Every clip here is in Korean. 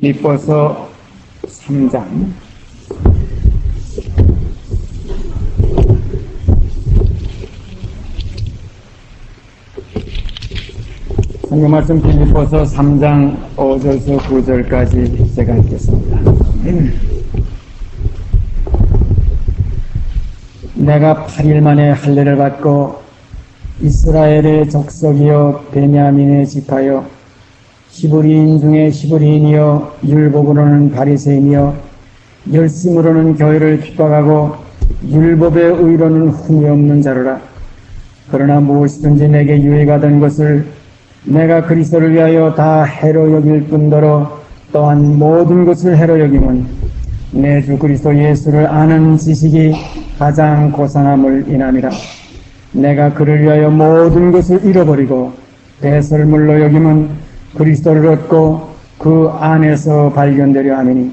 빌립보서 3장 성경 말씀 빌립보서 3장 5절에서 9절까지 제가 읽겠습니다. 내가 8일 만에 할례를 받고 이스라엘의 족속이요 베냐민의 지파요 히브리인 중에 히브리인이요 율법으로는 바리새인이요 열심으로는 교회를 핍박하고 율법의 의로는 흠이 없는 자로라. 그러나 무엇이든지 내게 유익하던 것을 내가 그리스도를 위하여 다 해로 여길 뿐더러 또한 모든 것을 해로 여김은 내 주 그리스도 예수를 아는 지식이 가장 고상함을 인함이라. 내가 그를 위하여 모든 것을 잃어버리고 배설물로 여김은 그리스도를 얻고 그 안에서 발견되려 하느니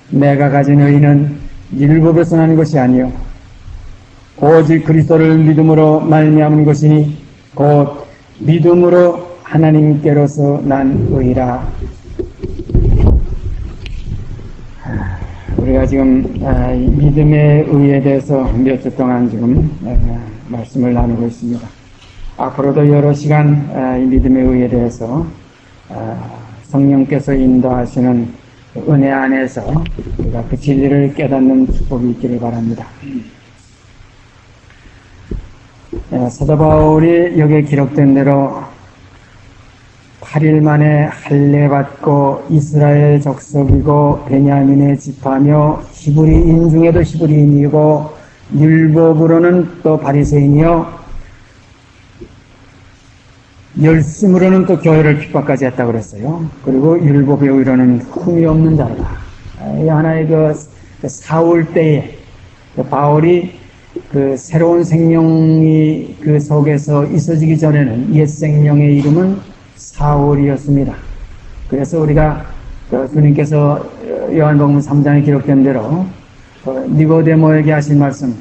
내가 가진 의는 율법에서 난 것이 아니요 오직 그리스도를 믿음으로 말미암은 것이니 곧 믿음으로 하나님께로서 난 의라. 우리가 지금 믿음의 의에 대해서 몇 주 동안 지금 말씀을 나누고 있습니다. 앞으로도 여러 시간 이 믿음의 의에 대해서 성령께서 인도하시는 은혜 안에서 우리가 그 진리를 깨닫는 축복이 있기를 바랍니다. 사도 바울이 여기에 기록된 대로 8일 만에 할례 받고 이스라엘 족속이고 베냐민의 지파며 히브리인 중에도 히브리인이고 율법으로는 또 바리새인이요 열심으로는 또 교회를 핍박까지 했다고 그랬어요. 그리고 율법의 의로는 흠이 없는 자로다. 이 하나의 그 사울 때에 바울이 그 새로운 생명이 그 속에서 있어지기 전에는 옛 생명의 이름은 사울이었습니다. 그래서 우리가 주님께서 요한복음 3장에 기록된 대로 니고데모에게 하신 말씀,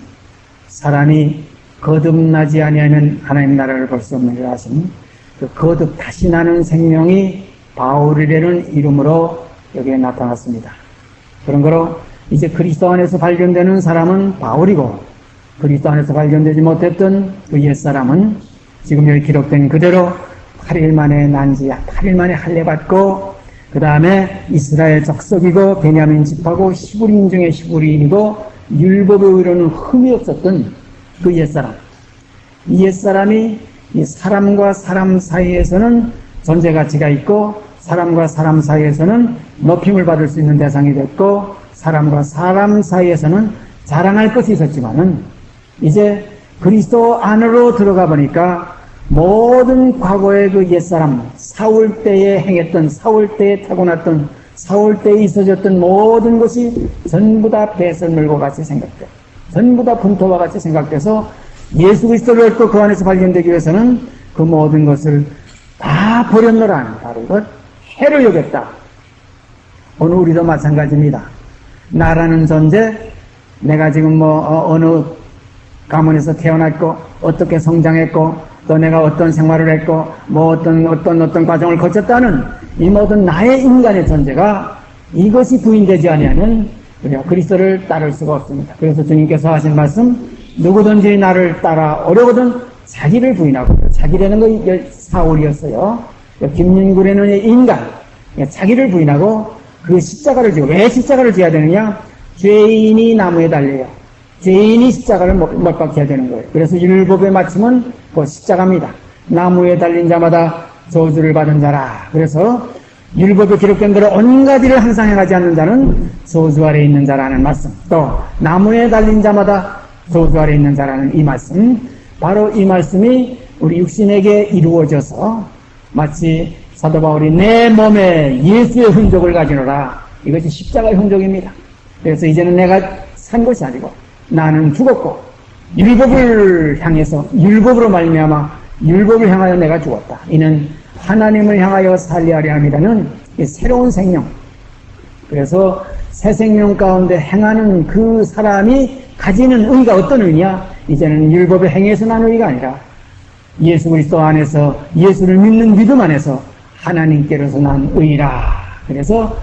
사람이 거듭나지 아니하면 하나님 나라를 볼 수 없느니라 하신 그 거듭 다시 나는 생명이 바울이라는 이름으로 여기에 나타났습니다. 그런 거로 이제 그리스도 안에서 발견되는 사람은 바울이고 그리스도 안에서 발견되지 못했던 그 옛사람은 지금 여기 기록된 그대로 8일 만에 난지야 8일 만에 할례 받고 그 다음에 이스라엘 족속이고 베냐민 지파고 히브리인 중에 히브리인이고 율법의 의로는 흠이 없었던 그 옛사람. 이 옛사람이 이 사람과 사람 사이에서는 존재 가치가 있고 사람과 사람 사이에서는 높임을 받을 수 있는 대상이 됐고 사람과 사람 사이에서는 자랑할 것이 있었지만은 이제 그리스도 안으로 들어가 보니까 모든 과거의 그 옛사람, 사울 때에 행했던, 사울 때에 타고났던, 사울 때에 있어졌던 모든 것이 전부 다 배설물과 같이 생각돼. 전부 다 분토와 같이 생각돼서 예수 그리스도를 얻고 그 안에서 발견되기 위해서는 그 모든 것을 다 버렸노라. 바로 이것 해로 여겼다. 오늘 우리도 마찬가지입니다. 나라는 존재, 내가 지금 어느 가문에서 태어났고 어떻게 성장했고 또 내가 어떤 생활을 했고 어떤 과정을 거쳤다는 이 모든 나의 인간의 존재가 이것이 부인되지 아니하면 우리가 그리스도를 따를 수가 없습니다. 그래서 주님께서 하신 말씀, 누구든지 나를 따라오려거든 자기를 부인하고, 자기라는 거 사울이었어요. 김윤구라는 인간, 자기를 부인하고 그 십자가를 지고, 왜 십자가를 지어야 되느냐? 죄인이 나무에 달려요. 죄인이 십자가를 못 박혀야 되는 거예요. 그래서 율법의 마침은 그 십자가입니다. 나무에 달린 자마다 저주를 받은 자라. 그래서 율법에 기록된 대로 온갖 일을 항상 행하지 않는 자는 저주 아래 있는 자라는 말씀, 또 나무에 달린 자마다 저주 아래 있는 자라는 이 말씀, 바로 이 말씀이 우리 육신에게 이루어져서 마치 사도 바울이 내 몸에 예수의 흔적을 가지노라. 이것이 십자가의 흔적입니다. 그래서 이제는 내가 산 것이 아니고 나는 죽었고 율법을 향해서 율법으로 말미암아 율법을 향하여 내가 죽었다. 이는 하나님을 향하여 살리하려 함이라는 이 새로운 생명. 그래서 새 생명 가운데 행하는 그 사람이 가지는 의가 어떤 의냐? 이제는 율법의 행위에서 난 의가 아니라 예수 그리스도 안에서 예수를 믿는 믿음 안에서 하나님께로서 난 의라. 그래서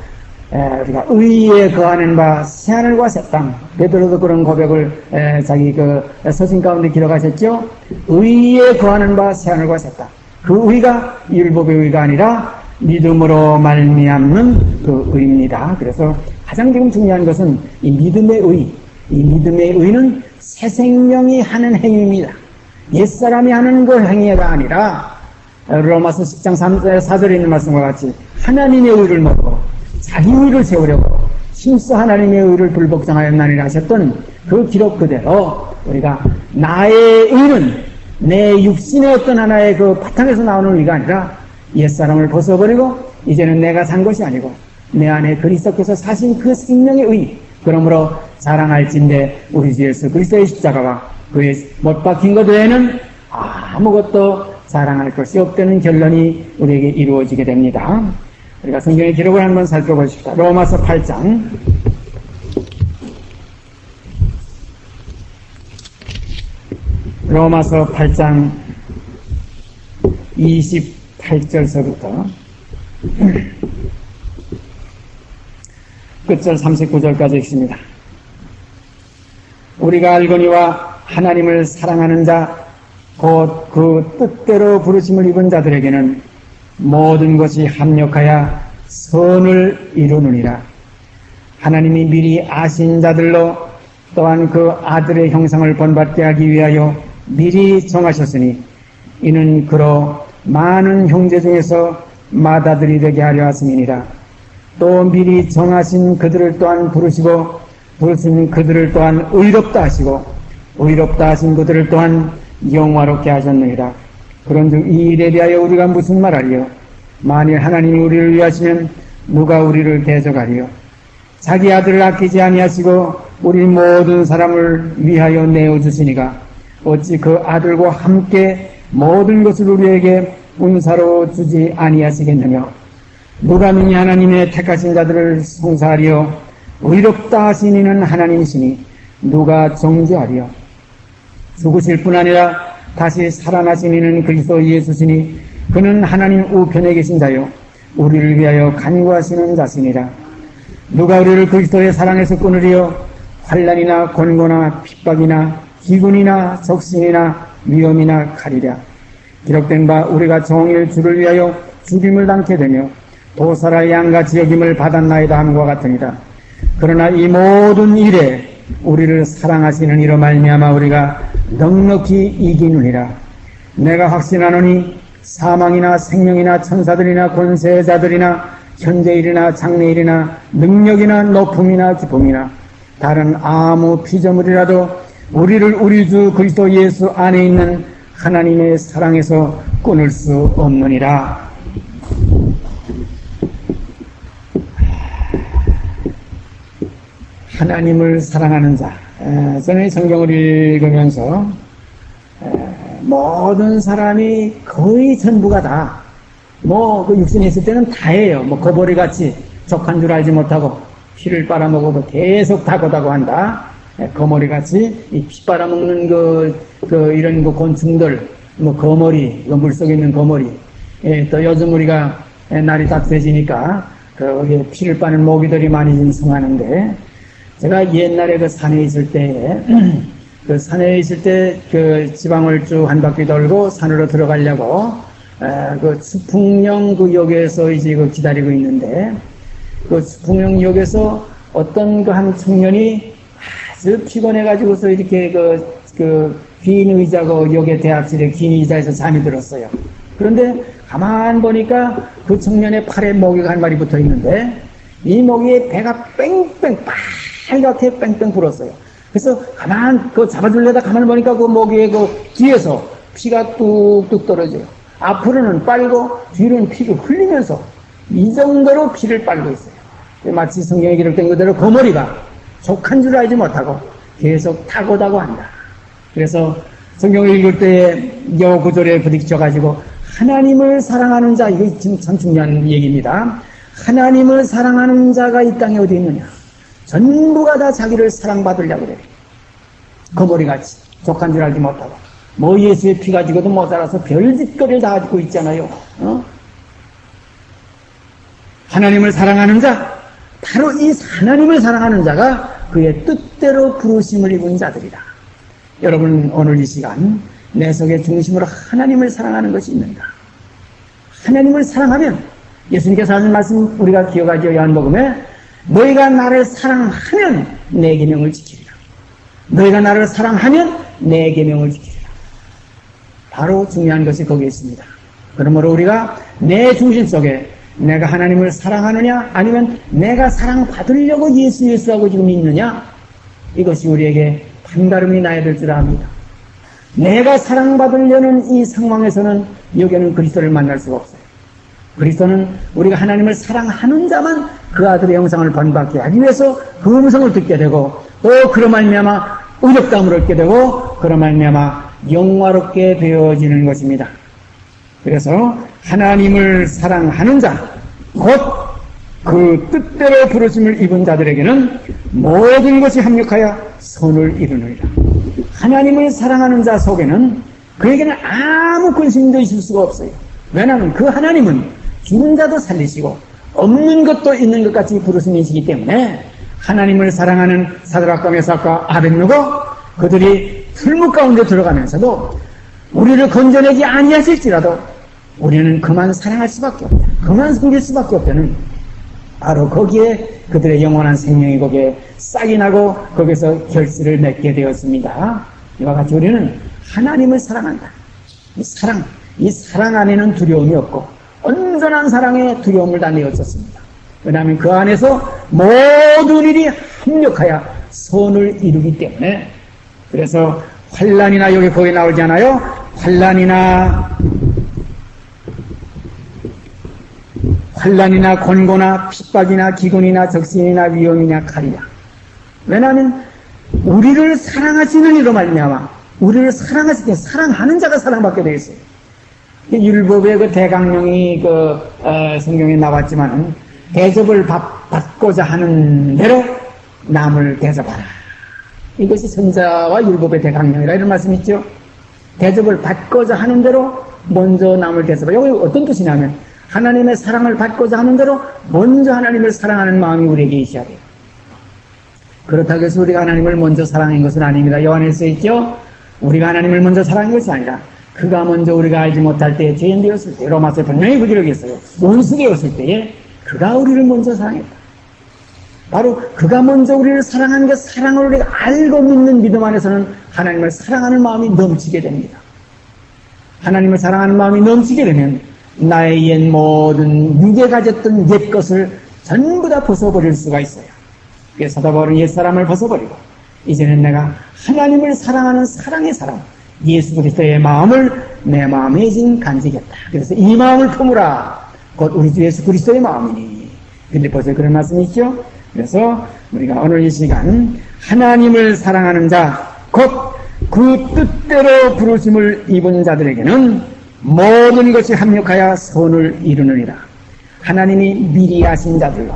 우리가 의에 거하는 바 새하늘과 새 땅. 베드로도 그런 고백을 자기 그 서신 가운데 기록하셨죠. 의에 거하는 바 새하늘과 새 땅. 그 의가 율법의 의가 아니라 믿음으로 말미암는 그 의입니다. 그래서 가장 지금 중요한 것은 이 믿음의 의. 이 믿음의 의는 새 생명이 하는 행위입니다. 옛사람이 하는 그 행위가 아니라 로마서 10장 4절에 있는 말씀과 같이 하나님의 의를 먹고 자기 의를 세우려고 힘써 하나님의 의를 불복종하였나니 하셨던 그 기록 그대로 우리가 나의 의는 내 육신의 어떤 하나의 그 바탕에서 나오는 의가 아니라 옛사람을 벗어버리고 이제는 내가 산 것이 아니고 내 안에 그리스도께서 사신 그 생명의 의. 그러므로 자랑할진대 우리 주 예수 그리스도의 십자가와 그의 못 박힌 것 외에는 아무것도 자랑할 것이 없다는 결론이 우리에게 이루어지게 됩니다. 우리가 성경의 기록을 한번 살펴보십시다. 로마서 8장 로마서 8장 28절서부터 끝절 39절까지 있습니다. 우리가 알거니와 하나님을 사랑하는 자 곧 그 뜻대로 부르심을 입은 자들에게는 모든 것이 합력하여 선을 이루느니라. 하나님이 미리 아신 자들로 또한 그 아들의 형상을 본받게 하기 위하여 미리 정하셨으니 이는 그로 많은 형제 중에서 맏아들이 되게 하려 하심이니라. 또 미리 정하신 그들을 또한 부르시고 부르신 그들을 또한 의롭다 하시고 의롭다 하신 그들을 또한 영화롭게 하셨느니라. 그런즉 이 일에 대하여 우리가 무슨 말하리요? 만일 하나님이 우리를 위하시면 누가 우리를 대적하리요? 자기 아들을 아끼지 아니하시고 우리 모든 사람을 위하여 내어주시니가 어찌 그 아들과 함께 모든 것을 우리에게 은사로 주지 아니하시겠느냐? 누가 능히 하나님의 택하신 자들을 송사하리요? 의롭다 하신 이는 하나님이시니 누가 정죄하리요? 죽으실 뿐 아니라 다시 살아나신 이는 그리스도 예수시니 그는 하나님 우편에 계신 자요 우리를 위하여 간구하시는 자시니라. 누가 우리를 그리스도의 사랑에서 끊으리요? 환난이나 곤고나 핍박이나 기근이나 적신이나 위험이나 칼이랴. 기록된 바 우리가 종일 주를 위하여 죽임을 당케 되며 도살아 양같이 여김을 받았나이다 함과 같으니라. 그러나 이 모든 일에 우리를 사랑하시는 이로 말미암아 우리가 넉넉히 이기느니라. 내가 확신하노니 사망이나 생명이나 천사들이나 권세자들이나 현재일이나 장래일이나 능력이나 높음이나 기쁨이나 다른 아무 피조물이라도 우리를 우리 주 그리스도 예수 안에 있는 하나님의 사랑에서 끊을 수 없느니라. 하나님을 사랑하는 자. 저는 성경을 읽으면서 모든 사람이 거의 전부가 다 그 육신에 있을 때는 다예요. 거머리같이 족한 줄 알지 못하고 피를 빨아먹어도 계속 다고다고 한다. 거머리같이 이 피 빨아먹는 이런 곤충들, 거머리, 물속에 있는 거머리. 또 요즘 우리가 날이 따뜻해지니까 거기에 피를 빠는 모기들이 많이 생성하는데, 제가 옛날에 그 산에 있을 때에 그 산에 있을 때 그 지방을 쭉 한 바퀴 돌고 산으로 들어가려고 그 수풍령 그 역에서 이제 기다리고 있는데, 그 수풍령 역에서 어떤 그 한 청년이 아주 피곤해가지고서 이렇게 긴 의자고 역의 대합실에 긴 의자에서 잠이 들었어요. 그런데 가만 보니까 그 청년의 팔에 모기가 한 마리 붙어 있는데, 이 모기의 배가 뺑뺑 빨갛게 뺑뺑 불었어요. 그래서 잡아주려다 가만히 보니까 그 모기의 뒤에서 피가 뚝뚝 떨어져요. 앞으로는 빨고 뒤로는 피를 흘리면서 이 정도로 피를 빨고 있어요. 마치 성경에 기록된 그대로 거머리가 족한 줄 알지 못하고 계속 타고다고 한다. 그래서 성경을 읽을 때에 요 구절에 부딪혀가지고 하나님을 사랑하는 자, 이거 지금 참 중요한 얘기입니다. 하나님을 사랑하는 자가 이 땅에 어디 있느냐? 전부가 다 자기를 사랑받으려고 그래. 거머리같이 족한 줄 알지 못하고 예수의 피 가지고도 모자라서 별짓거리를 다 가지고 있잖아요. 하나님을 사랑하는 자, 바로 이 하나님을 사랑하는 자가 그의 뜻대로 부르심을 입은 자들이다. 여러분, 오늘 이 시간 내 속의 중심으로 하나님을 사랑하는 것이 있는가? 하나님을 사랑하면 예수님께서 하신 말씀 우리가 기억하죠. 요한복음에 너희가 나를 사랑하면 내 계명을 지키리라. 너희가 나를 사랑하면 내 계명을 지키리라. 바로 중요한 것이 거기에 있습니다. 그러므로 우리가 내 중심 속에 내가 하나님을 사랑하느냐 아니면 내가 사랑받으려고 예수하고 지금 있느냐, 이것이 우리에게 판가름이 나야 될 줄 압니다. 내가 사랑받으려는 이 상황에서는 여기에는 그리스도를 만날 수가 없어요. 그리스도는 우리가 하나님을 사랑하는 자만 그 아들의 형상을 본받게 하기 위해서 그 음성을 듣게 되고, 또 그로 말미암아 의롭다함을 얻게 되고 그로 말미암아 영화롭게 되어지는 것입니다. 그래서 하나님을 사랑하는 자, 곧 그 뜻대로 부르심을 입은 자들에게는 모든 것이 합력하여 선을 이루느니라. 하나님을 사랑하는 자 속에는 그에게는 아무 근심도 있을 수가 없어요. 왜냐하면 그 하나님은 죽은 자도 살리시고 없는 것도 있는 것 같이 부르심이시기 때문에, 하나님을 사랑하는 사드락과 메삭과 아벳느고 그들이 풀무 가운데 들어가면서도 우리를 건져내지 아니하실지라도 우리는 그만 사랑할 수밖에 없다, 그만 섬길 수밖에 없다는, 바로 거기에 그들의 영원한 생명이 거기에 싹이 나고 거기서 결실을 맺게 되었습니다. 이와 같이 우리는 하나님을 사랑한다. 이 사랑 안에는 두려움이 없고 온전한 사랑에 두려움을 다 내었었습니다. 왜냐하면 그 안에서 모든 일이 합력하여 선을 이루기 때문에. 그래서 환난이나, 여기 거기 나오지 않아요? 환난이나 권고나 핍박이나 기근이나 적신이나 위험이나 칼이냐. 왜냐하면 우리를 사랑하시는 이로 말미암아 우리를 사랑하실 때 사랑하는 자가 사랑받게 되어 있어요. 율법의 그 대강령이 성경에 나왔지만, 대접을 받고자 하는 대로 남을 대접하라. 이것이 선자와 율법의 대강령이라 이런 말씀 있죠. 대접을 받고자 하는 대로 먼저 남을 대접하라. 이게 어떤 뜻이냐면, 하나님의 사랑을 받고자 하는 대로 먼저 하나님을 사랑하는 마음이 우리에게 있어야 돼요. 그렇다고 해서 우리가 하나님을 먼저 사랑한 것은 아닙니다. 요한일서에 있죠. 우리가 하나님을 먼저 사랑한 것이 아니라 그가 먼저 우리가 알지 못할 때에 죄인 되었을 때, 로마서에 분명히 그 기록이 있어요. 원수되었을 때에 그가 우리를 먼저 사랑했다. 바로 그가 먼저 우리를 사랑한 그 사랑을 우리가 알고 믿는 믿음 안에서는 하나님을 사랑하는 마음이 넘치게 됩니다. 하나님을 사랑하는 마음이 넘치게 되면 나의 옛 모든 육에 가졌던 옛 것을 전부 다 벗어버릴 수가 있어요. 그래서 사도 바울은 옛사람을 벗어버리고 이제는 내가 하나님을 사랑하는 사랑의 사람, 예수 그리스도의 마음을 내 마음에 진 간직했다. 그래서 이 마음을 품으라. 곧 우리 주 예수 그리스도의 마음이니. 빌립보서에 그런 말씀이 있죠. 그래서 우리가 오늘 이 시간 하나님을 사랑하는 자, 곧 그 뜻대로 부르심을 입은 자들에게는 모든 것이 합력하여 선을 이루느니라. 하나님이 미리 아신 자들로,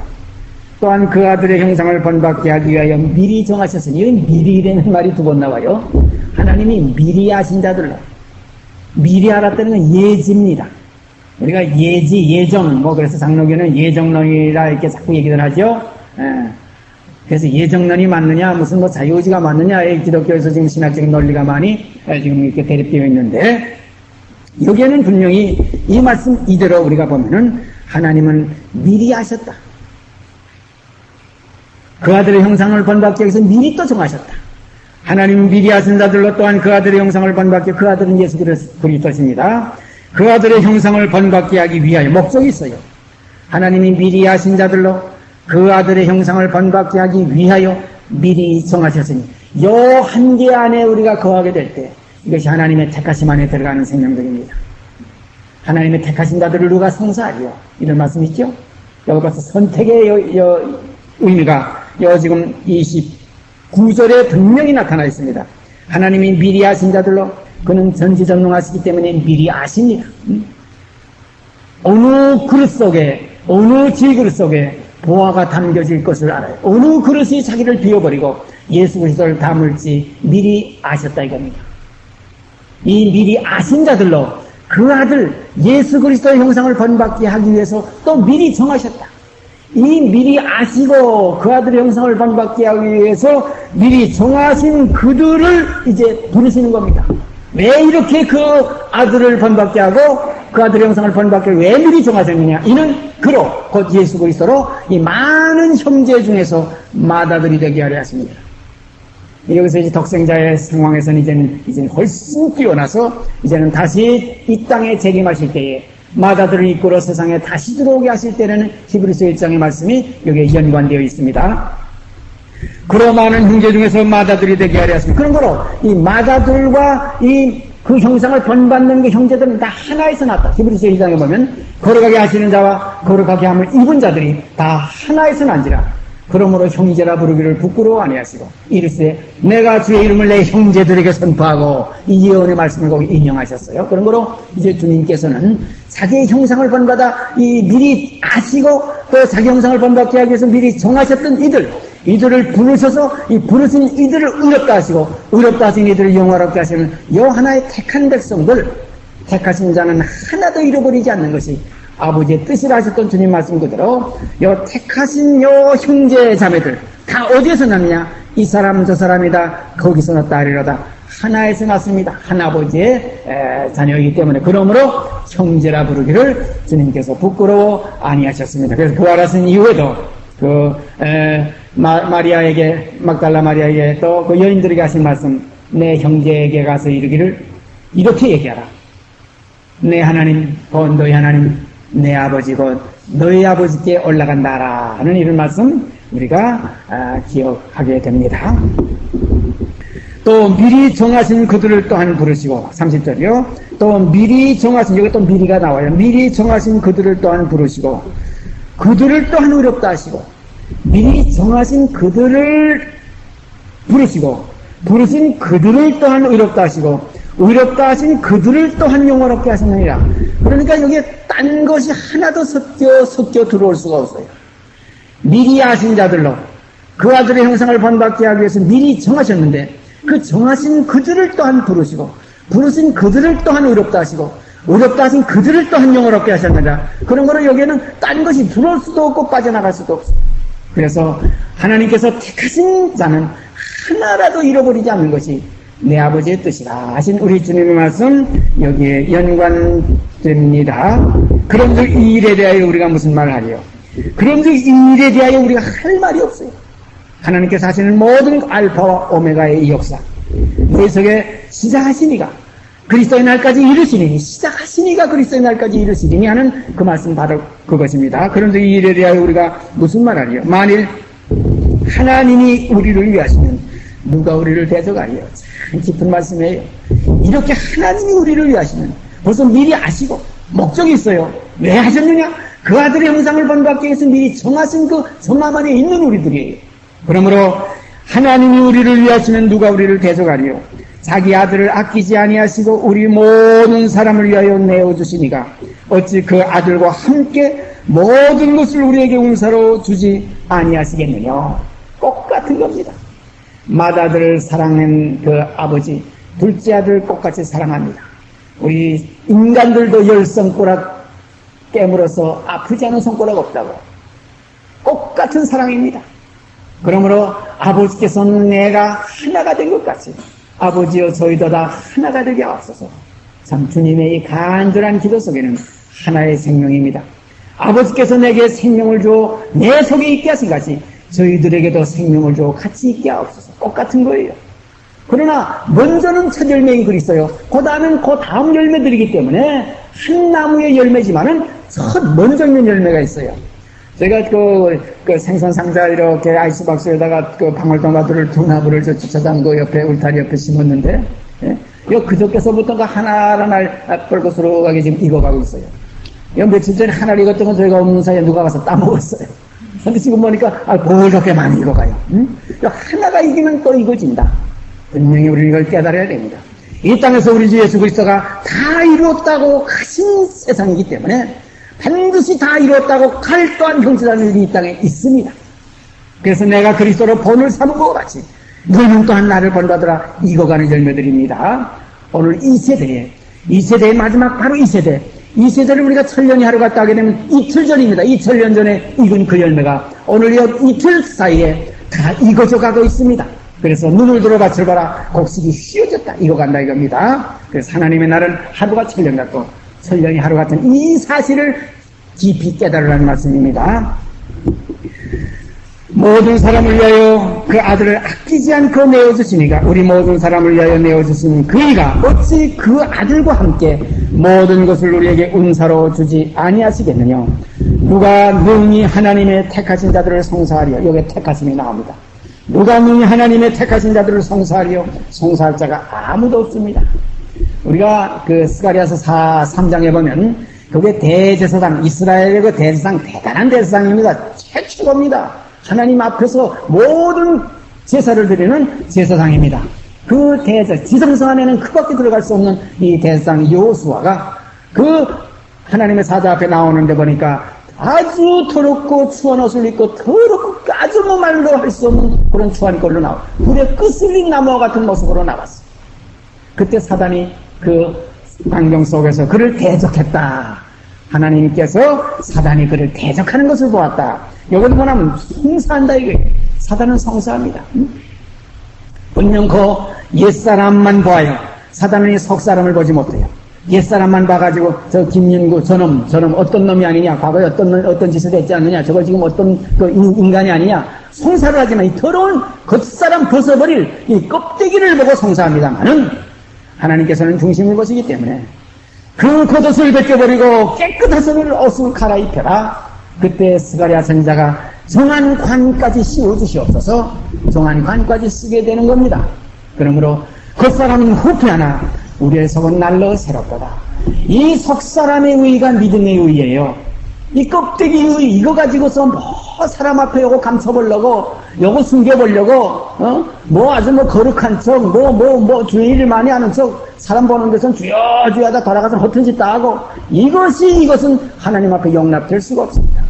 또한 그 아들의 형상을 본받게 하기 위하여 미리 정하셨으니, 이건 미리라는 말이 두 번 나와요. 하나님이 미리 아신 자들로, 미리 알았다는 건 예지입니다. 우리가 예정, 그래서 장로교는 예정론이라 이렇게 자꾸 얘기를 하죠. 그래서 예정론이 맞느냐, 무슨 자유의지가 맞느냐, 기독교에서 지금 신학적인 논리가 많이 지금 이렇게 대립되어 있는데, 여기에는 분명히 이 말씀 이대로 우리가 보면은 하나님은 미리 아셨다. 그 아들의 형상을 본받기 위해서 미리 또 정하셨다. 하나님은 미리 아신 자들로, 또한 그 아들의 형상을 본받기, 그 아들은 예수 그리스도십니다. 그 아들의 형상을 본받게 하기 위하여 목적이 있어요. 하나님이 미리 아신 자들로 그 아들의 형상을 본받게 하기 위하여 미리 정하셨으니, 요 한계 안에 우리가 거하게 될 때 이것이 하나님의 택하심 안에 들어가는 생명들입니다. 하나님의 택하신 자들을 누가 성사하리요? 이런 말씀 있죠? 여기 봐서 선택의 의미가 지금 29절에 분명히 나타나 있습니다. 하나님이 미리 아신 자들로, 그는 전지전능하시기 때문에 미리 아십니다. 어느 그릇 속에, 어느 지그릇 속에 보화가 담겨질 것을 알아요. 어느 그릇이 자기를 비워버리고 예수 그리스도를 담을지 미리 아셨다 이겁니다. 이 미리 아신 자들로 그 아들 예수 그리스도의 형상을 본받게 하기 위해서 또 미리 정하셨다. 이 미리 아시고 그 아들의 형상을 본받게 하기 위해서 미리 정하신 그들을 이제 부르시는 겁니다. 왜 이렇게 그 아들을 본받게 하고 그 아들의 형상을 본받게 왜 미리 정하셨느냐? 이는 그로 곧 예수 그리스도로 이 많은 형제 중에서 맏아들이 되게 하려 하십니다. 여기서 이제 독생자의 상황에서는 이제는 훨씬 뛰어나서 이제는 다시 이 땅에 재림하실 때에 맏아들을 이끌어 세상에 다시 들어오게 하실 때는 히브리서 1장의 말씀이 여기에 연관되어 있습니다. 그로 많은 형제 중에서 맏아들이 되게 하려 하십니다. 그런 거로 이 맏아들과 그 형상을 본받는 그 형제들은 다 하나에서 났다. 히브리서 1장에 보면 거룩하게 하시는 자와 거룩하게 함을 입은 자들이 다 하나에서 난지라. 그러므로 형제라 부르기를 부끄러워 아니하시고 이르시되 내가 주의 이름을 내 형제들에게 선포하고 이 예언의 말씀을 거기 인용하셨어요. 그런 거로 이제 주님께서는 자기의 형상을 본받아 미리 아시고 또 자기 형상을 본받게 하기 위해서 미리 정하셨던 이들을 부르셔서 이 부르신 이들을 의롭다 하시고 의롭다 하신 이들을 영화롭게 하시는 요 하나의 택한 백성들, 택하신 자는 하나도 잃어버리지 않는 것이 아버지의 뜻이라 하셨던 주님 말씀 그대로 요 택하신 요 형제 자매들 다 어디에서 났느냐? 이 사람 저 사람이다 거기서 났다 하리로다. 하나에서 났습니다. 한 아버지의 자녀이기 때문에 그러므로 형제라 부르기를 주님께서 부끄러워 아니하셨습니다. 그래서 부활하신 이후에도 마리아에게 막달라 마리아에게 또 그 여인들에게 하신 말씀 내 형제에게 가서 이르기를 이렇게 얘기하라. 내 하나님 곧 너희 하나님 내 아버지 곧 너희 아버지께 올라간다라 하는 이런 말씀 우리가 기억하게 됩니다. 또 미리 정하신 그들을 또한 부르시고 30절이요. 또 미리 정하신 여기 또 미리가 나와요. 미리 정하신 그들을 또한 부르시고 그들을 또한 의롭다 하시고 미리 정하신 그들을 부르시고 부르신 그들을 또한 의롭다 하시고 의롭다 하신 그들을 또한 영원롭게 하셨느니라. 그러니까 여기에 딴 것이 하나도 섞여 들어올 수가 없어요. 미리 아신 자들로 그 아들의 형상을 본받게 하기 위해서 미리 정하셨는데 그 정하신 그들을 또한 부르시고 부르신 그들을 또한 의롭다 하시고 의롭다 하신 그들을 또한 영원롭게 하셨느니라. 그런 거로 여기에는 딴 것이 들어올 수도 없고 빠져나갈 수도 없어요. 그래서 하나님께서 택하신 자는 하나라도 잃어버리지 않는 것이 내 아버지의 뜻이라 하신 우리 주님의 말씀 여기에 연관됩니다. 그런즉 이 일에 대하여 우리가 무슨 말을 하리요? 그런즉 이 일에 대하여 우리가 할 말이 없어요. 하나님께서 하시는 모든 알파와 오메가의 이 역사 너희 속에 시작하시니가 그리스도의 날까지 이르시니 시작하시니가 그리스도의 날까지 이르시니 하는 그 말씀 바로 그것입니다. 그런즉 이 일에 대하여 우리가 무슨 말을 하리요? 만일 하나님이 우리를 위하시면 누가 우리를 대적하리요? 참 깊은 말씀이에요. 이렇게 하나님이 우리를 위하시면 벌써 미리 아시고 목적이 있어요. 왜 하셨느냐? 그 아들의 형상을 본받기 위해서 미리 정하신 그 정함 안에 있는 우리들이에요. 그러므로 하나님이 우리를 위하시면 누가 우리를 대적하리요? 자기 아들을 아끼지 아니하시고 우리 모든 사람을 위하여 내어주시니가 어찌 그 아들과 함께 모든 것을 우리에게 은사로 주지 아니하시겠느냐? 똑같은 겁니다. 맏아들을 사랑한 그 아버지 둘째 아들 똑같이 사랑합니다. 우리 인간들도 열 손가락 깨물어서 아프지 않은 손가락 없다고 똑같은 사랑입니다. 그러므로 아버지께서는 내가 하나가 된 것 같이 아버지여 저희도 다 하나가 되게 하옵소서. 참 주님의 이 간절한 기도 속에는 하나의 생명입니다. 아버지께서 내게 생명을 주어 내 속에 있게 하신 같이 저희들에게도 생명을 주어 같이 있게 하옵소서. 똑같은 거예요. 그러나 먼저는 첫 열매인 그리스도요. 그 다음은 그 다음 열매들이기 때문에 한 나무의 열매지만은 먼저 있는 열매가 있어요. 제가 그 생선 상자 이렇게 아이스박스에다가 그 방울토마토를 두 나무를 저 주차장 그 옆에 울타리 옆에 심었는데, 예? 그저께서부터가 하나하나 뻘거스러하게 지금 익어가고 있어요. 며칠 전에 하나를 익었던 건 저희가 없는 사이에 누가 가서 따먹었어요. 근데 지금 보니까 그렇게 많이 익어가요. 하나가 익으면 또 익어진다. 분명히 우리는 이걸 깨달아야 됩니다. 이 땅에서 우리 주 예수 그리스도가 다 이루었다고 하신 세상이기 때문에 반드시 다 이루었다고 칼 또한 형제라는 일이 이 땅에 있습니다. 그래서 내가 그리스도로 본을 삼은 것 같이 너희는 또한 나를 본받으라 익어가는 열매들입니다. 오늘 이 세대의 마지막 바로 이 세대 이 세대를 우리가 천년이 하루 갔다 하게 되면 이틀 전입니다. 2000년 전에 익은 그 열매가 오늘 이틀 사이에 다 익어져 가고 있습니다. 그래서 눈을 들어 밭을 봐라. 곡식이 휘어졌다. 익어간다 이겁니다. 그래서 하나님의 날은 하루가 천년 같고 천년이 하루 같은 이 사실을 깊이 깨달으라는 말씀입니다. 모든 사람을 위하여 그 아들을 아끼지 않고 내어주시니까 우리 모든 사람을 위하여 내어주신 그이가 어찌 그 아들과 함께 모든 것을 우리에게 은사로 주지 아니하시겠느냐. 누가 능히 하나님의 택하신 자들을 성사하리요. 여기에 택하심이 나옵니다. 누가 능히 하나님의 택하신 자들을 성사하리요. 성사할 자가 아무도 없습니다. 우리가 그 스가랴서 3장에 보면 그게 대제사장, 이스라엘의 그 대제사장, 대단한 대제사장입니다. 최초입니다. 하나님 앞에서 모든 제사를 드리는 제사장입니다. 그 지성성 안에는 그밖에 들어갈 수 없는 이 대제사장 여호수아가 그 하나님의 사자 앞에 나오는데 보니까 아주 더럽고 추한 옷을 입고 더럽고 아주 뭐 말로 할 수 없는 그런 추한 걸로 나와. 불에 끄슬린 나무와 같은 모습으로 나왔어. 그때 사단이 그 광경 속에서 그를 대적했다. 하나님께서 사단이 그를 대적하는 것을 보았다. 여기도 뭐냐면 성사한다 이거예요. 사단은 성사합니다. 분명코 옛사람만 보아요. 사단은 속사람을 보지 못해요. 옛사람만 봐가지고 저 김윤구 저놈 어떤 놈이 아니냐, 과거에 어떤 짓을 했지 않느냐, 저거 지금 어떤 그 인간이 아니냐, 성사를 하지만 이 더러운 겉사람 벗어버릴 이 껍데기를 보고 성사합니다만은 하나님께서는 중심을 보시기 때문에 그 겉옷을 벗겨버리고 깨끗한 옷을 갈아입혀라. 그때 스가랴 선지자가 정한 관까지 씌워주시옵소서. 정한 관까지 쓰게 되는 겁니다. 그러므로 겉사람은 후패하나 우리의 속은 날로 새롭도다. 이 속사람의 의의가 믿음의 의의예요. 이 껍데기 의의 이거 가지고서 뭐 사람 앞에 요거 감춰보려고 요거 숨겨보려고 뭐 아주 뭐 거룩한 척 뭐 주의 일 많이 하는 척 사람 보는 데서는 주여하다 돌아가서 허튼 짓 다 하고 이것은 하나님 앞에 용납될 수가 없습니다.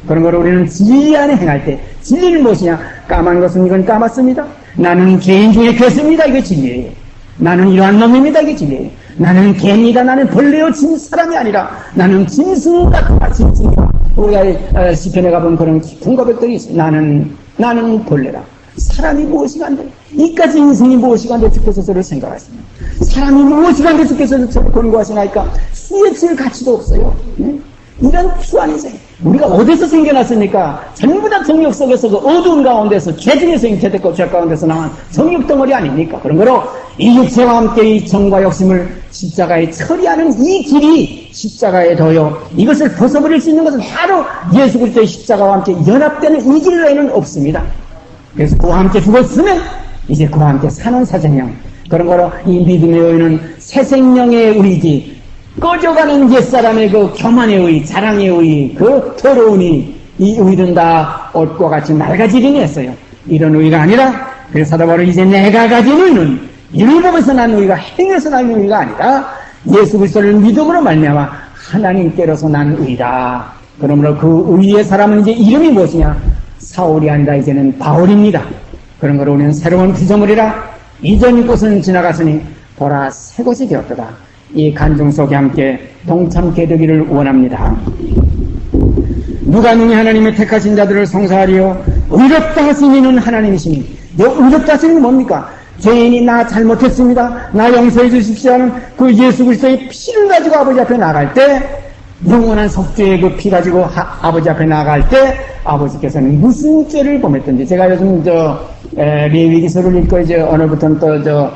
그런 걸 우리는 진리 안에 행할 때 진리는 무엇이냐? 까만 것은 이건 까맣습니다. 나는 개인 중에 괴습니다. 이게 진리예요. 나는 이러한 놈입니다. 이게 진리예요. 나는 개입니다. 나는 벌레요 진 사람이 아니라 나는 짐승 같은 짐승이다. 우리가 시편에 가본 그런 깊은 고백들이 있어요. 나는 벌레라. 사람이 무엇이 간데 이까지 인생이 무엇이 간데 주께서 저를 생각하십니다. 사람이 무엇이 간데 주께서 저를 권고하시나이까 수에칠 가치도 없어요. 네? 이런 추한 인생. 우리가 어디서 생겨났습니까? 전부 다 정욕 속에서 그 어두운 가운데서 죄 중에서 잉태됐고 죄 가운데서 나온 정욕 덩어리 아닙니까? 그런 거로 이 육체와 함께 이 정과 욕심을 십자가에 처리하는 이 길이 십자가에 둬요. 이것을 벗어버릴 수 있는 것은 바로 예수 그리스도의 십자가와 함께 연합되는 이 길 외에는 없습니다. 그래서 그와 함께 죽었으면 이제 그와 함께 사는 새 생명. 그런 거로 이 믿음의 의는 새 생명의 의지. 꺼져가는 옛사람의 그 교만의 의, 자랑의 의, 그 더러우니 이 의는 다 옷과 같이 낡아지긴 했어요. 이런 의가 아니라 그래서 사도 바로 이제 내가 가진 의는 율법에서 난 의가 행해서 난 의가 아니라 예수 그리스도를 믿음으로 말미암아 하나님께로서 난 의다. 그러므로 그 의의 사람은 이제 이름이 무엇이냐? 사울이 아니라 이제는 바울입니다. 그런 거로 우리는 새로운 피조물이라 이전 것은 지나갔으니 보라 새 것이 되었도다. 이 간증 속에 함께 동참케 되기를 원합니다. 누가 능히 하나님의 택하신 자들을 성사하리요? 의롭다 하신 이는 하나님이시니. 의롭다 하신 이는 뭡니까? 죄인이 나 잘못했습니다. 나 용서해 주십시오 하는 그 예수 그리스도의 피를 가지고 아버지 앞에 나갈 때 영원한 속죄의 그 피 가지고 아버지 앞에 나갈 때 아버지께서는 무슨 죄를 범했던지 제가 요즘 레위기서를 읽고 이제 오늘부터는 또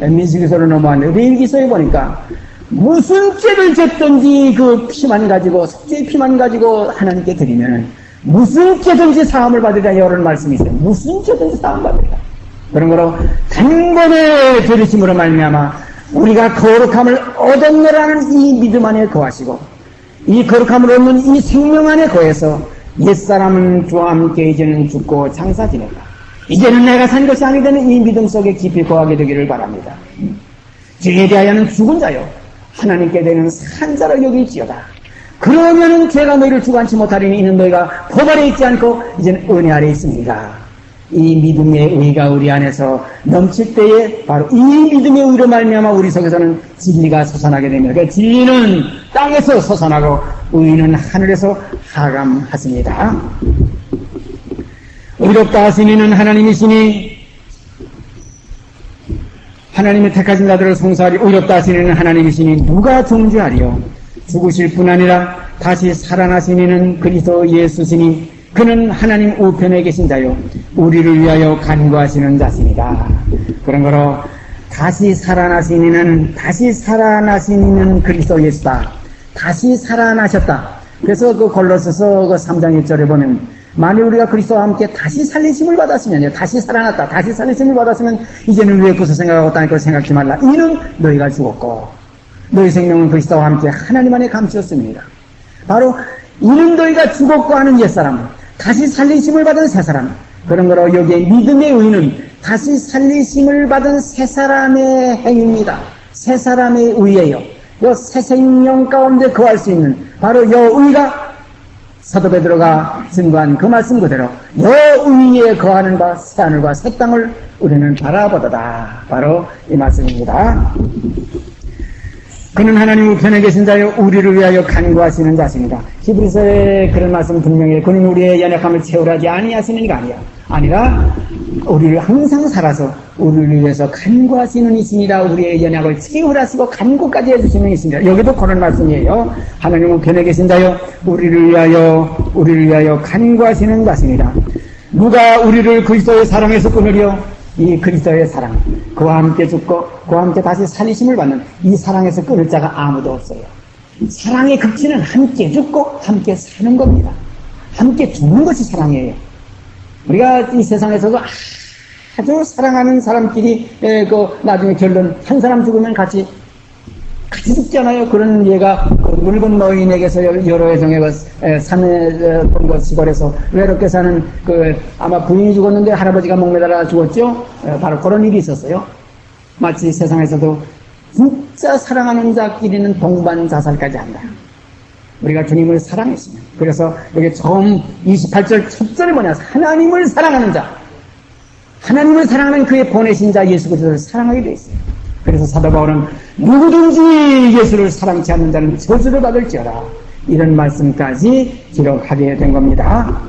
민수기서로 넘어왔는데 레위기서에 보니까 무슨 죄를 졌든지 그 피만 가지고 속죄의 피만 가지고 하나님께 드리면 무슨 죄든지 사함을 받으리라 이런 말씀이 있어요. 무슨 죄든지 사함 받으리라. 그런 거로 단번에 들으심으로 말미암아 우리가 거룩함을 얻었노라는 이 믿음 안에 거하시고 이 거룩함을 얻는 이 생명 안에 거해서 옛사람은 주와 함께 이제는 죽고 장사 지낸다. 이제는 내가 산 것이 아니 되는 이 믿음 속에 깊이 거하게 되기를 바랍니다. 죄에 대하여는 죽은 자요 하나님께 대는 산 자로 여길지어다. 그러면은 죄가 너희를 주관치 못하리니 이는 너희가 법 아래 있지 않고 이제는 은혜 아래 있습니다. 이 믿음의 의가 우리 안에서 넘칠 때에 바로 이 믿음의 의로 말미암아 우리 속에서는 진리가 솟아나게 됩니다. 그 진리는 땅에서 솟아나고 의는 하늘에서 하감하십니다. 의롭다 하신 이는 하나님이시니 하나님의 택하신 자들을 송사하리. 의롭다 하신 이는 하나님이시니 누가 정죄하리요. 죽으실 뿐 아니라 다시 살아나신 이는 그리스도 예수시니 그는 하나님 우편에 계신 자요 우리를 위하여 간구하시는 자십니다. 그런 거로 다시 살아나신 이는 그리스도 예수다. 다시 살아나셨다. 그래서 그 골로새서 그 3장 1절에 보면 만일 우리가 그리스도와 함께 다시 살리심을 받았으면요, 다시 살아났다, 다시 살리심을 받았으면 이제는 왜 그것을 생각하고 딴 걸 생각지 말라. 이는 너희가 죽었고 너희 생명은 그리스도와 함께 하나님 안에 감추었습니다. 바로 이는 너희가 죽었고 하는 옛사람, 다시 살리심을 받은 새사람, 그런 거로 여기에 믿음의 의는 다시 살리심을 받은 새사람의 행위입니다. 새사람의 의예요. 요 새 생명 가운데 거할 수 있는 바로 요 의가 사도 베드로가 증거한 그 말씀 그대로 요 의에 거하는 바 새하늘과 새 땅을 우리는 바라보도다. 바로 이 말씀입니다. 그는 하나님 우편에 계신 자요 우리를 위하여 간구하시는 자십니다. 히브리서에 그런 말씀 분명히 그는 우리의 연약함을 채우라지 아니하시는 이가 아니라 우리를 항상 살아서 우리를 위해서 간구하시는 이시니라. 우리의 연약을 채우라시고 간구까지 해주시는 이시니라. 여기도 그런 말씀이에요. 하나님 우편에 계신 자요 우리를 위하여 간구하시는 자십니다. 누가 우리를 그리스도의 사랑에서 끊으려? 이 그리스도의 사랑, 그와 함께 죽고 그와 함께 다시 살리심을 받는 이 사랑에서 끊을 자가 아무도 없어요. 사랑의 극치는 함께 죽고 함께 사는 겁니다. 함께 죽는 것이 사랑이에요. 우리가 이 세상에서도 아주 사랑하는 사람끼리 나중에 결론 한 사람 죽으면 같이 죽잖아요. 그런 예가 늙은 노인에게서 여러 여정의 산에 본 시골에서 외롭게 사는 아마 부인이 죽었는데 할아버지가 목매달아 죽었죠. 바로 그런 일이 있었어요. 마치 세상에서도 진짜 사랑하는 자끼리는 동반 자살까지 한다. 우리가 주님을 사랑했으면. 그래서 여기 처음 28절 첫 절이 뭐냐? 하나님을 사랑하는 자. 하나님을 사랑하는 그의 보내신 자 예수 그리스도를 사랑하게 되어 있어요. 그래서 사도 바울은 누구든지 예수를 사랑치 않는 자는 저주를 받을지어라. 이런 말씀까지 기록하게 된 겁니다.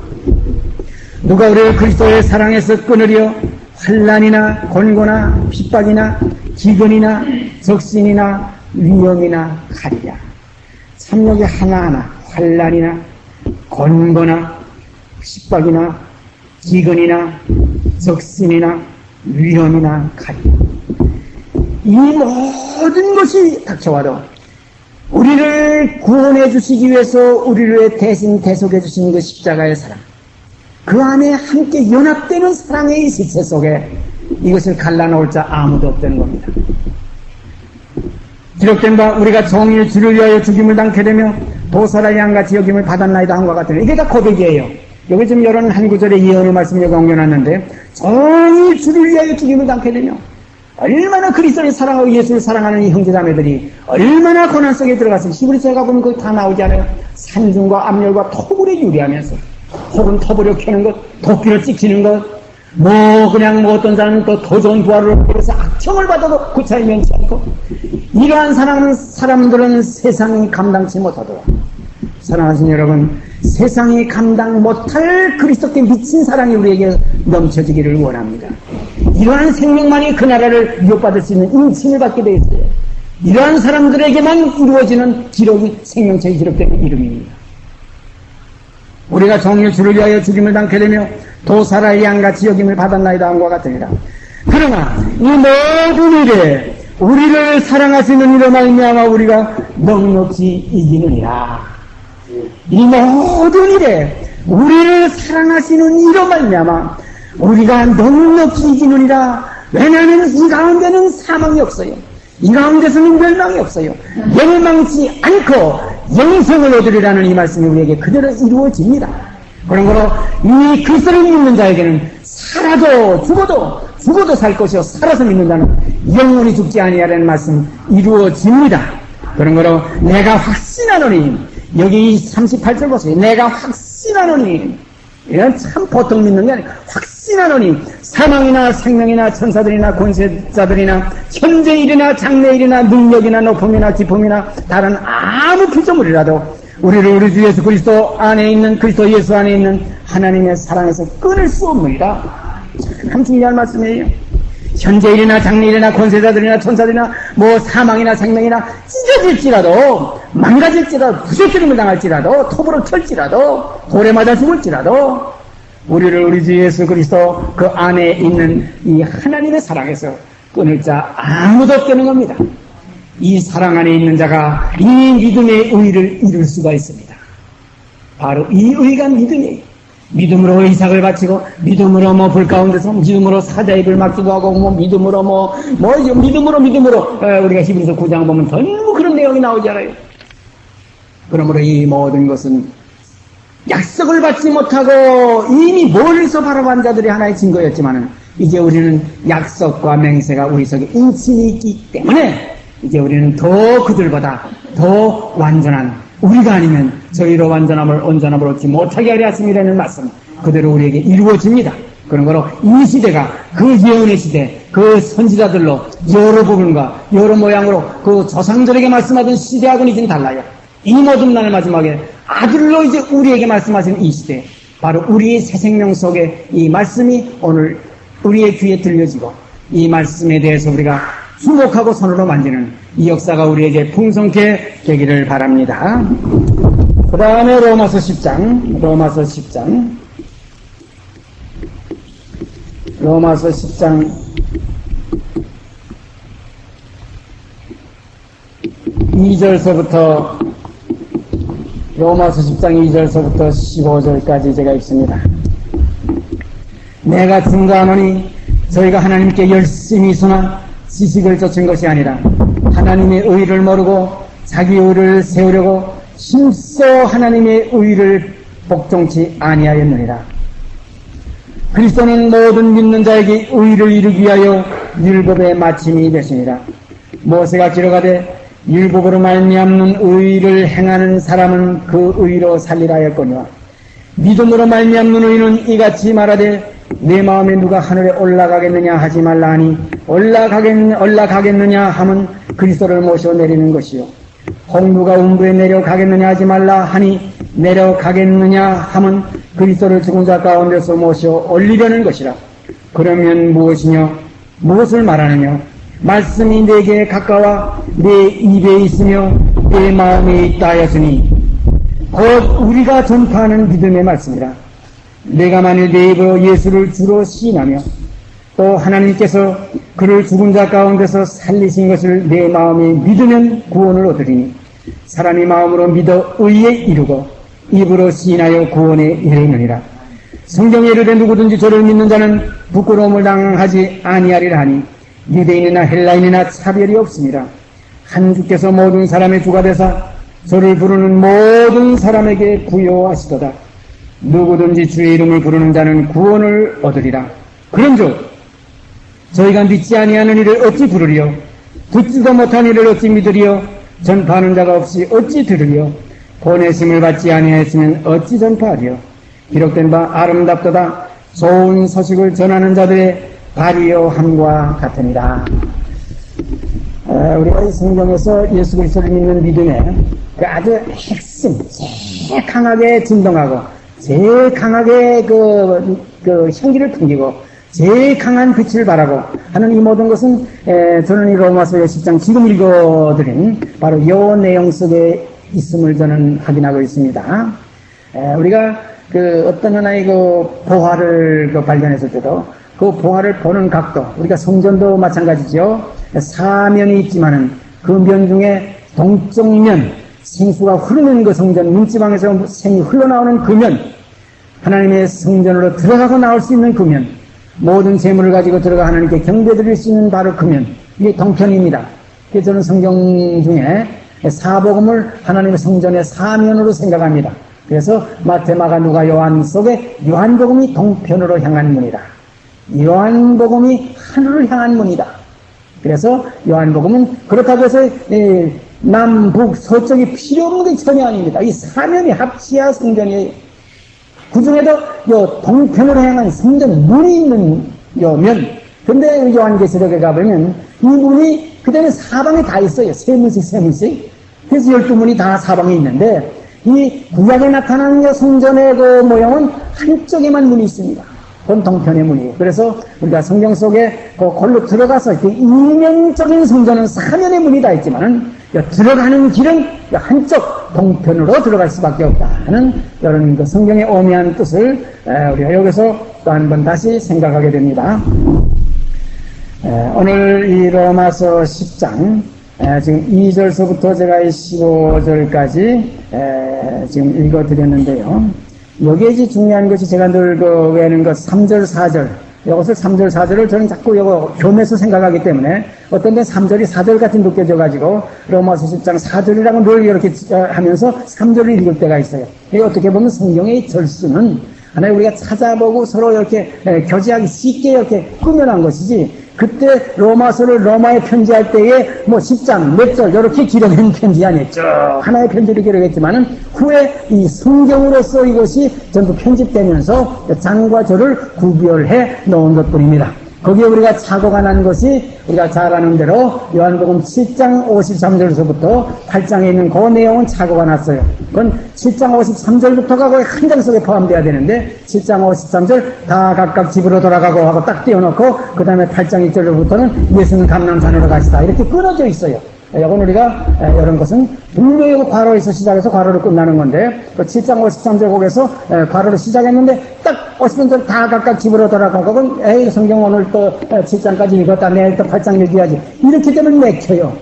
누가 우리를 그리스도의 사랑에서 끊으려? 환난이나 곤고나 핍박이나 기근이나 적신이나 위험이나 칼이랴. 참 여기 하나하나 환난이나 곤고나 핍박이나 기근이나 적신이나 위험이나 칼이랴. 이 모든 것이 닥쳐와도 우리를 구원해 주시기 위해서 우리를 대신 대속해 주신 그 십자가의 사랑, 그 안에 함께 연합되는 사랑의 실체 속에 이것을 갈라놓을 자 아무도 없다는 겁니다. 기록된 바 우리가 정의의 주를 위하여 죽임을 당케 되며 도사라 양같이 여김을 받았나이다 한과 같은 이게 다 고백이에요. 여기 지금 이런 한 구절의 예언의 말씀을 여기 옮겨놨는데 정의의 주를 위하여 죽임을 당케 되며 얼마나 그리스도를 사랑하고 예수를 사랑하는 이 형제자매들이 얼마나 고난 속에 들어갔으면 히브리서에 가보면 그거 다 나오지 않아요? 산중과 압력과 토불에 유리하면서 혹은 토불에 켜는 것, 도끼를 찍히는 것, 그냥 어떤 사람은 또 더 좋은 부하를 그래서 악청을 받아도 구차히 면치 않고 이러한 사람들은 세상이 감당치 못하더라. 사랑하신 여러분, 세상이 감당 못할 그리스도께 미친 사랑이 우리에게 넘쳐지기를 원합니다. 이러한 생명만이 그 나라를 유혹받을 수 있는 인칭을 받게 되어 있어요. 이러한 사람들에게만 이루어지는 기록이 생명체에 기록되는 이름입니다. 우리가 정의의 주를 위하여 죽임을 당케 되며 도사라의 양같이 여김을 받았나이다 함과 같으니라. 그러나 이 모든 일에 우리를 사랑하시는 이로 말미암아 우리가 넉넉히 이기느니라. 이 모든 일에 우리를 사랑하시는 이로 말미암아 우리가 넉넉히 이기느니라. 왜냐하면 이 가운데는 사망이 없어요. 이 가운데서는 멸망이 없어요. 멸망치 않고 영생을 얻으리라는 이 말씀이 우리에게 그대로 이루어집니다. 그런 거로 이 그리스도를 믿는 자에게는 살아도 죽어도 살 것이요 살아서 믿는 자는 영원히 죽지 아니하라는 말씀 이루어집니다. 그런 거로 내가 확신하노니, 여기 38절 보세요. 내가 확신하노니, 이건 참 보통 믿는 게 아니고 확신 확신하노니 사망이나 생명이나 천사들이나 권세자들이나 현재 일이나 장래 일이나 능력이나 높음이나 깊음이나 다른 아무 피조물이라도 우리를 우리 주 예수 그리스도 안에 있는 그리스도 예수 안에 있는 하나님의 사랑에서 끊을 수 없느니라. 참 중요한 말씀이에요. 현재 일이나 장래 일이나 권세자들이나 천사들이나 뭐 사망이나 생명이나 찢어질지라도 망가질지라도 부셔뜨림을 당할지라도 톱으로 털지라도 돌에 맞아 죽을지라도 우리를 우리 주 예수 그리스도 그 안에 있는 이 하나님의 사랑에서 끊을 자 아무도 없다는 겁니다. 이 사랑 안에 있는 자가 이 믿음의 의를 이룰 수가 있습니다. 바로 이 의가 믿음이에요. 믿음으로 이삭을 바치고 믿음으로 뭐 불 가운데서 믿음으로 사자의 입을 막기도 하고 뭐 믿음으로 믿음으로 우리가 히브리서 9장 보면 전부 그런 내용이 나오잖아요. 그러므로 이 모든 것은 약속을 받지 못하고 이미 멀리서 바라본 자들이 하나의 증거였지만은 이제 우리는 약속과 맹세가 우리 속에 인친이 있기 때문에 이제 우리는 더 그들보다 더 완전한 우리가 아니면 저희로 완전함을 온전함을 얻지 못하게 하려 하심이라는 말씀 그대로 우리에게 이루어집니다. 그런 거로 이 시대가 그 예언의 시대, 그 선지자들로 여러 부분과 여러 모양으로 그 조상들에게 말씀하던 시대하고는 이제 달라요. 이 모든 날의 마지막에 아들로 이제 우리에게 말씀하시는 이 시대, 바로 우리의 새 생명 속에 이 말씀이 오늘 우리의 귀에 들려지고 이 말씀에 대해서 우리가 주목하고 손으로 만지는 이 역사가 우리에게 풍성케 되기를 바랍니다. 그 다음에 로마서 10장 로마서 10장 2절서부터 로마서 10장 2절서부터 15절까지 제가 읽습니다. 내가 증거하노니 저희가 하나님께 열심히 있으나 지식을 좇은 것이 아니라 하나님의 의를 모르고 자기 의를 세우려고 힘써 하나님의 의를 복종치 아니하였느니라. 그리스도는 모든 믿는 자에게 의를 이루기 위하여 율법의 마침이 되시니라. 모세가 기록하되 율법으로 말미암는 의를 행하는 사람은 그 의로 살리라 하였거니와 믿음으로 말미암는 의는 이같이 말하되 내 마음에 누가 하늘에 올라가겠느냐 하지 말라 하니 올라가겠느냐 함은 그리스도를 모셔 내리는 것이요 혹 누가 음부에 내려가겠느냐 하지 말라 하니 내려가겠느냐 함은 그리스도를 죽은 자 가운데서 모셔 올리려는 것이라. 그러면 무엇을 말하느냐? 말씀이 내게 가까워 내 입에 있으며 내 마음에 있다 하였으니 곧 우리가 전파하는 믿음의 말씀이라. 내가 만일 내 입으로 예수를 주로 시인하며 또 하나님께서 그를 죽은 자 가운데서 살리신 것을 내 마음에 믿으면 구원을 얻으리니 사람이 마음으로 믿어 의에 이르고 입으로 시인하여 구원에 이르느니라. 성경에 이르되 누구든지 저를 믿는 자는 부끄러움을 당하지 아니하리라 하니 유대인이나 헬라인이나 차별이 없습니다. 한 주께서 모든 사람의 주가 되사 저를 부르는 모든 사람에게 부여하시도다. 누구든지 주의 이름을 부르는 자는 구원을 얻으리라. 그런즉 저희가 믿지 아니하는 이를 어찌 부르리요? 듣지도 못한 이를 어찌 믿으리요? 전파하는 자가 없이 어찌 들으리요? 보내심을 받지 아니하였으면 어찌 전파하리요? 기록된 바 아름답도다. 좋은 소식을 전하는 자들의 발휘함과 같으니라. 우리가 이 성경에서 예수 그리스도를 믿는 믿음의 그 아주 핵심, 제일 강하게 진동하고 제일 강하게 그 향기를 풍기고 제일 강한 빛을 바라고 하는 이 모든 것은 저는 이 로마서 10장 지금 읽어드린 바로 이 내용 속에 있음을 저는 확인하고 있습니다. 우리가 어떤 하나의 보화를 발견했을 때도 그 보화를 보는 각도, 우리가 성전도 마찬가지죠. 사면이 있지만은 그 면 중에 동쪽 면, 생수가 흐르는 그 성전, 문지방에서 생이 흘러나오는 그 면, 하나님의 성전으로 들어가고 나올 수 있는 그 면, 모든 재물을 가지고 들어가 하나님께 경배드릴 수 있는 바로 그 면, 이게 동편입니다. 그래서 저는 성경 중에 사복음을 하나님의 성전의 사면으로 생각합니다. 그래서 마태, 마가, 누가, 요한 속에 요한복음이 동편으로 향한 문이다. 요한복음이 하늘을 향한 문이다. 그래서 요한복음은 그렇다고 해서 남북 서쪽이 필요 없는 게 전혀 아닙니다. 이 사면이 합치야 성전이 그 중에도 요 동편으로 향한 성전 문이 있는 요 면. 근데 요한계시록에 가보면 이 문이 그다음에 사방에 다 있어요. 세 문씩. 그래서 12문이 다 사방에 있는데 이 구약에 나타나는 요 성전의 그 모형은 한쪽에만 문이 있습니다. 그건 동편의 문이에요. 그래서 우리가 성경 속에 걸로 들어가서 이렇게 일면적인 성전은 사면의 문이 다 있지만은 들어가는 길은 한쪽 동편으로 들어갈 수밖에 없다는 이런 그 성경의 오묘한 뜻을 우리가 여기서 또 한 번 다시 생각하게 됩니다. 오늘 이 로마서 10장 지금 2절서부터 제가 15절까지 지금 읽어드렸는데요. 여기에 이제 중요한 것이 제가 늘 그 외우는 것 3절, 4절. 이것을 3절, 4절을 저는 자꾸 이거 교매서 생각하기 때문에 어떤 데 3절이 4절 같이 느껴져가지고 로마서 10장 4절이라고 늘 이렇게 하면서 3절을 읽을 때가 있어요. 이게 어떻게 보면 성경의 절수는 하나 우리가 찾아보고 서로 이렇게 교제하기 쉽게 이렇게 꾸며난 것이지 그때 로마서를 로마에 편지할 때에 뭐 10장 몇 절 이렇게 기록한 편지 아니에요. 쭉 하나의 편지를 기록했지만은 후에 이 성경으로서 이것이 전부 편집되면서 장과 절을 구별해 놓은 것뿐입니다. 거기에 우리가 착오가 난 것이 우리가 잘 아는 대로 요한복음 7장 53절에서부터 8장에 있는 그 내용은 착오가 났어요. 그건 7장 53절부터가 거의 한 장 속에 포함되어야 되는데 7장 53절 다 각각 집으로 돌아가고 하고 딱 띄워놓고 그 다음에 8장 1절부터는 예수는 감람산으로 가시다 이렇게 끊어져 있어요. 이건 우리가 이런 것은 분명히 괄호에서 시작해서 괄호로 끝나는 건데 그 7장 53절 거기서 괄호로 시작했는데 딱 53절 다 각각 집으로 돌아가고 그건 에이 성경 오늘 또 7장까지 읽었다 내일 또 8장 읽어야지 이렇게 되면 맥혀요.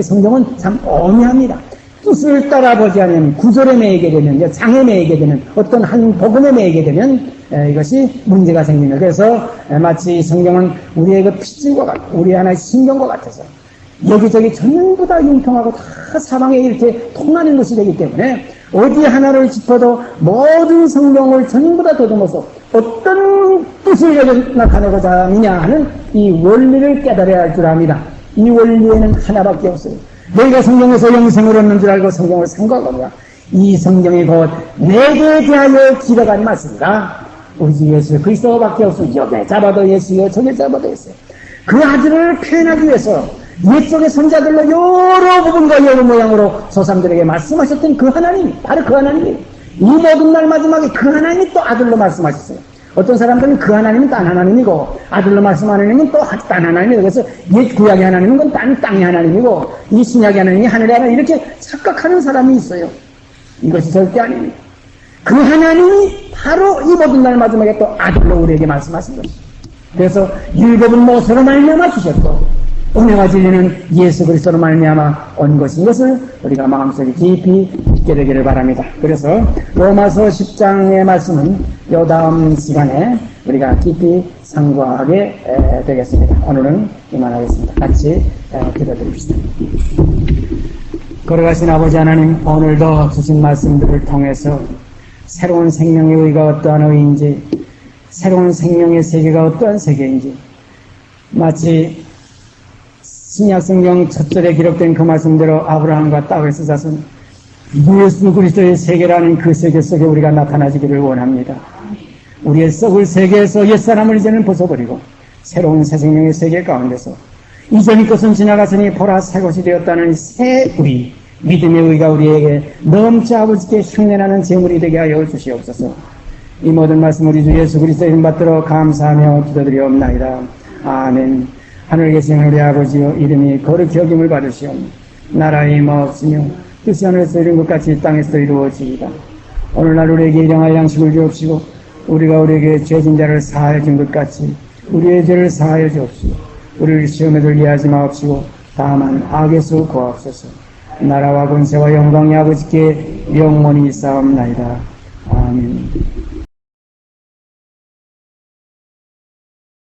성경은 참 오묘합니다. 뜻을 따라보지 않으면 구절에 매이게 되면 장에 매이게 되면 어떤 한 복음에 매이게 되면 이것이 문제가 생깁니다. 그래서 마치 성경은 우리의 그 핏줄과 같고 우리 하나의 신경과 같아서 여기저기 전부 다 융통하고 다 사방에 이렇게 통하는 것이 되기 때문에 어디 하나를 짚어도 모든 성경을 전부 다 더듬어서 어떤 뜻을 나타내고자 하느냐 하는 이 원리를 깨달아야 할 줄 압니다. 이 원리에는 하나밖에 없어요. 너희가 성경에서 영생을 얻는 줄 알고 성경을 생각하거라. 이 성경이 곧 내게 대하여 기록한 말씀이다. 우리 주 예수 그리스도밖에 없으면 여기에 잡아도 예수요 저기에 잡아도 예수요. 그 아들을 표현하기 위해서 옛적의 선자들로 여러 부분과 여러 모양으로 조상들에게 말씀하셨던 그 하나님, 바로 그 하나님이 이 모든 날 마지막에 그 하나님이 또 아들로 말씀하셨어요. 어떤 사람들은 그 하나님은 딴 하나님이고 아들로 말씀하는 하나님은 또 딴 하나님이고 그래서 옛 구약의 하나님은 건 땅의 하나님이고 이 신약의 하나님이 하늘의 하나님 이렇게 착각하는 사람이 있어요. 이것이 절대 아닙니다. 그 하나님이 바로 이 모든 날 마지막에 또 아들로 우리에게 말씀하신 것입니다. 그래서 율법은 모세로 말미암아 주셨고 은혜와 진리는 예수 그리스도로 말미암아 온 것인 것을 우리가 마음속에 깊이 믿게 되기를 바랍니다. 그래서 로마서 10장의 말씀은 요 다음 시간에 우리가 깊이 상고하게 되겠습니다. 오늘은 이만하겠습니다. 같이 기도드립시다. 걸어가신 아버지 하나님, 오늘도 주신 말씀들을 통해서 새로운 생명의 의가 어떠한 의인지, 새로운 생명의 세계가 어떠한 세계인지, 마치 신약성경 첫 절에 기록된 그 말씀대로 아브라함과 다윗의 자손 예수 그리스도의 세계라는 그 세계 속에 우리가 나타나지기를 원합니다. 우리의 썩을 세계에서 옛사람을 이제는 벗어버리고 새로운 새 생명의 세계 가운데서 이전의 것은 지나갔으니 보라 새 것이 되었다는 새 우리 믿음의 의가 우리에게 넘쳐 아버지께 흉내나는 제물이 되게 하여 주시옵소서. 이 모든 말씀 우리 주 예수 그리스도의 이름 받들어 감사하며 기도드리옵나이다. 아멘. 하늘에 계신 우리 아버지여 이름이 거룩히 여김을 받으시오. 나라의 임하옵시며 뜻이 하늘에서 이룬 것 같이 땅에서 이루어지이다. 오늘날 우리에게 일용할 양식을 주옵시고 우리가 우리에게 죄진 자를 사하여 준 것 같이 우리의 죄를 사하여 주옵시고 우리를 시험에 들게 하지 마옵시고 다만 악에서 구하옵소서. 나라와 권세와 영광이 아버지께 영원히 있사옵나이다. 아멘.